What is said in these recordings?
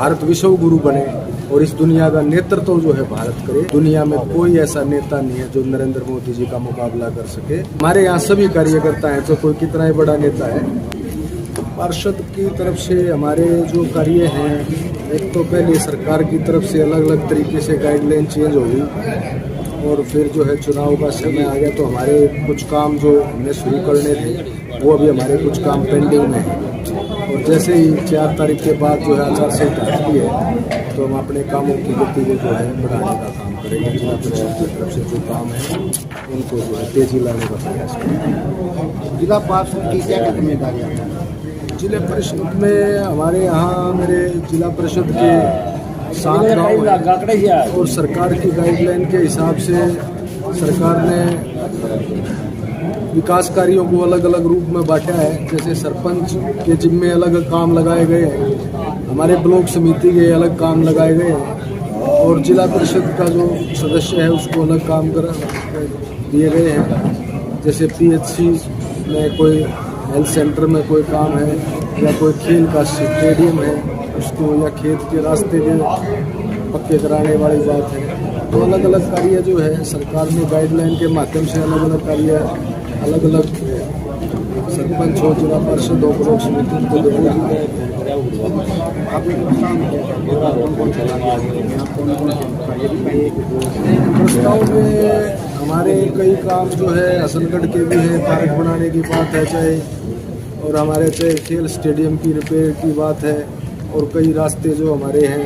भारत विश्व गुरु बने और इस दुनिया का नेतृत्व जो है भारत करे। दुनिया में कोई ऐसा नेता नहीं है जो नरेंद्र मोदी जी का मुकाबला कर सके। हमारे यहाँ सभी कार्यकर्ता हैं, तो कोई कितना ही बड़ा नेता है। पार्षद की तरफ से हमारे जो कार्य हैं, एक तो पहले सरकार की तरफ से अलग अलग तरीके से गाइडलाइन चेंज होगी और फिर जो है चुनाव का समय आ गया तो हमारे कुछ काम जो हमने शुरू करने थे वो अभी हमारे कुछ काम पेंडिंग में है। और जैसे ही 4 तारीख के बाद जो है आचार संहिता हटती है तो हम अपने कामों की गति को जो है बढ़ाने का काम करेंगे। जिला परिषद की तरफ से जो काम है उनको जो है तेजी लाने का प्रयास करेंगे। जिला पार्षद की क्या जिम्मेदारियाँ हैं? जिला परिषद में हमारे यहाँ मेरे जिला परिषद के 7 गाँव हैं और सरकार की गाइडलाइन के हिसाब से सरकार ने विकास कार्यों को अलग अलग रूप में बांटा है। जैसे सरपंच के जिम्मे अलग काम लगाए गए हैं, हमारे ब्लॉक समिति के अलग काम लगाए गए हैं और जिला परिषद का जो सदस्य है उसको अलग काम कर दिए गए हैं। जैसे PHC में कोई हेल्थ सेंटर में कोई काम है या कोई खेल का स्टेडियम है उसको, या खेत के रास्ते के पक्के कराने वाली बात है। तो अलग अलग कार्य जो है सरकार ने गाइडलाइन के माध्यम से अलग अलग कार्य अलग अलग सरपंच हो, जिला पार्षद हो, ब्लॉक समिति को प्रस्ताव में हमारे कई काम जो है हसनगढ़ के भी है, पार्क बनाने की बात है चाहे, और हमारे चाहे खेल स्टेडियम की रिपेयर की बात है और कई रास्ते जो हमारे हैं,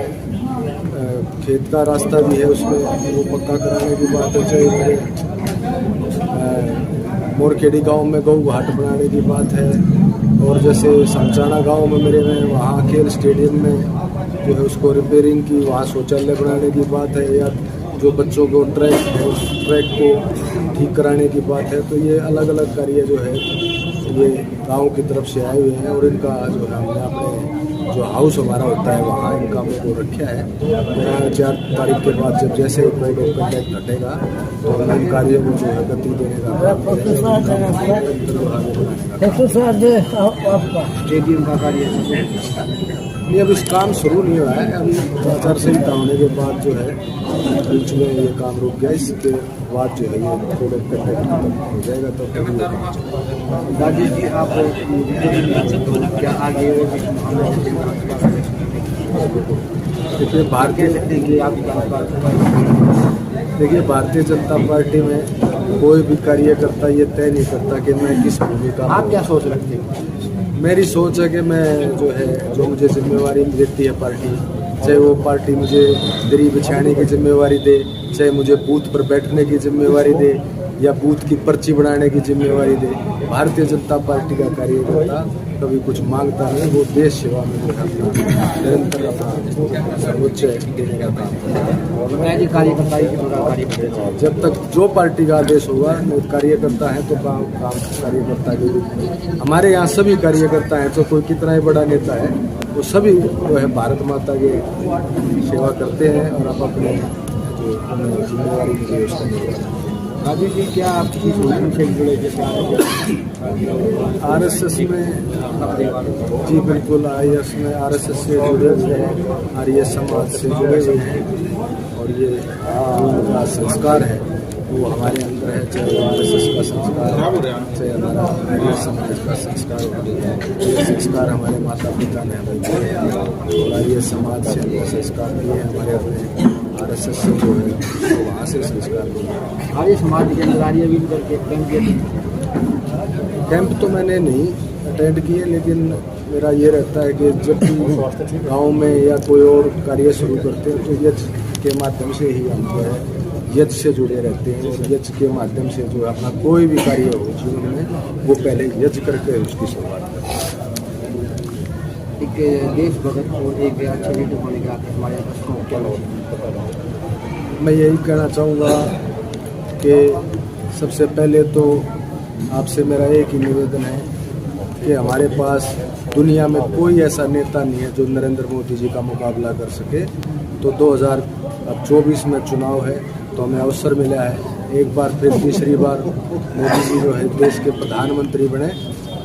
खेत का रास्ता भी है उसमें वो पक्का कराने की बात है, चाहे हमारे मोरखेड़ी गांव में गौ घाट बनाने की बात है और जैसे समचाना गांव में मेरे में वहाँ खेल स्टेडियम में जो है उसको रिपेयरिंग की, वहाँ शौचालय बनाने की बात है, या जो बच्चों को ट्रैक है उस ट्रैक को ठीक कराने की बात है। तो ये अलग अलग कार्य जो है ये गांव की तरफ से आए हुए हैं और इनका जो है हमने अपने जो हाउस हमारा होता है वहाँ इन कामों को रखा है। 4 तारीख के बाद जब जैसे कोड ऑफ कंडक्ट घटेगा तो हम इन कार्यों को जो है गति देने का स्टेडियम का कार्य ये अब इस काम शुरू नहीं हुआ है। अभी आचार संहिता होने के बाद जो है बीच में ये काम रुक गया, इसके बाद जो है ये कोड ऑफ कंडक्ट खत्म हो जाएगा तो राजेश जी आप क्या आगे देखिए भारतीय जनता पार्टी में कोई भी कार्यकर्ता ये तय नहीं करता कि मैं किस भूमिका। आप क्या सोच रखते हैं? मेरी सोच है कि मैं जो है जो मुझे जिम्मेवारी देती है पार्टी, चाहे वो पार्टी मुझे दरी बिछाने की जिम्मेवारी दे, चाहे मुझे बूथ पर बैठने की जिम्मेवारी दे या बूथ की पर्ची बनाने की जिम्मेवारी दे, भारतीय जनता पार्टी का कार्यकर्ता कभी कुछ मांगता नहीं, वो देश सेवा में जो है अपना निरंतर अपना सर्वोच्च देने का काम कार्यकर्ता जब तक जो पार्टी का आदेश होगा कार्यकर्ता है तो काम कार्यकर्ता के रूप में। हमारे यहाँ सभी कार्यकर्ता हैं, तो कोई कितना ही बड़ा नेता है वो सभी जो है भारत माता के सेवा करते हैं और आप अपने जो जिम्मेवारी की उसका निर्वहन। राजेश जी क्या आप किसी संगठन से जुड़े जैसे RSS में? जी बिल्कुल, IS में RSS से जुड़े हुए हैं, आर्य समाज से जुड़े हुए हैं और ये जो उनका संस्कार है वो हमारे अंदर है, चाहे वो RSS का संस्कार हो चाहे हमारा आर्य समाज का संस्कार हो। ये संस्कार हमारे माता पिता ने हमें दिए हैं और आर्य समाज से हमें संस्कार दिए, हमारे अपने RSS से जो है तो वहाँ से संस्कार दिए। आर्य समाज के अंदर आर्य भी करके कैंप तो मैंने नहीं अटेंड किए, लेकिन मेरा ये रहता है कि जब भी गाँव में या कोई और कार्य शुरू करते हैं तो यज्ञ के माध्यम से ही हम जो है यज्ञ से जुड़े रहते हैं और यज्ञ के माध्यम से जो अपना कोई भी कार्य हो जीवन में वो पहले यज्ञ करके उसकी शुरुआत करते हैं। एक देशभक्त और एक अच्छे लीडर होने के नाते हमारे क्या मैं यही कहना चाहूँगा कि सबसे पहले तो आपसे मेरा एक ही निवेदन है कि हमारे पास दुनिया में कोई ऐसा नेता नहीं है जो नरेंद्र मोदी जी का मुकाबला कर सके। तो 2024 में चुनाव है तो हमें अवसर मिला है एक बार फिर तीसरी बार मोदी जी जो है देश के प्रधानमंत्री बने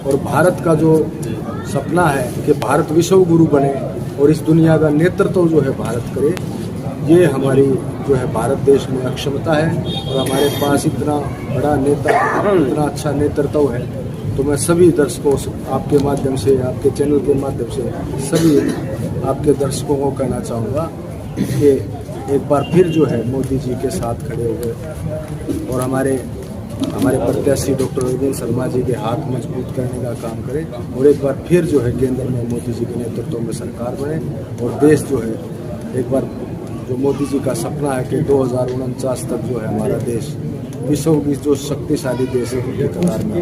और भारत का जो सपना है कि भारत विश्व गुरु बने और इस दुनिया का नेतृत्व जो है भारत करे। ये हमारी जो है भारत देश में अक्षमता है और हमारे पास इतना बड़ा नेता, इतना अच्छा नेतृत्व है। तो मैं सभी दर्शकों से आपके माध्यम से, आपके चैनल के माध्यम से सभी आपके दर्शकों को कहना चाहूँगा कि एक बार फिर जो है मोदी जी के साथ खड़े हुए और हमारे प्रत्याशी डॉक्टर रविंद्र शर्मा जी के हाथ मजबूत करने का काम करें और एक बार फिर जो है केंद्र में मोदी जी के नेतृत्व में सरकार बने और देश जो है एक बार जो मोदी जी का सपना है कि 2049 तक जो है हमारा देश विश्व की जो शक्तिशाली देश है उनके कतार में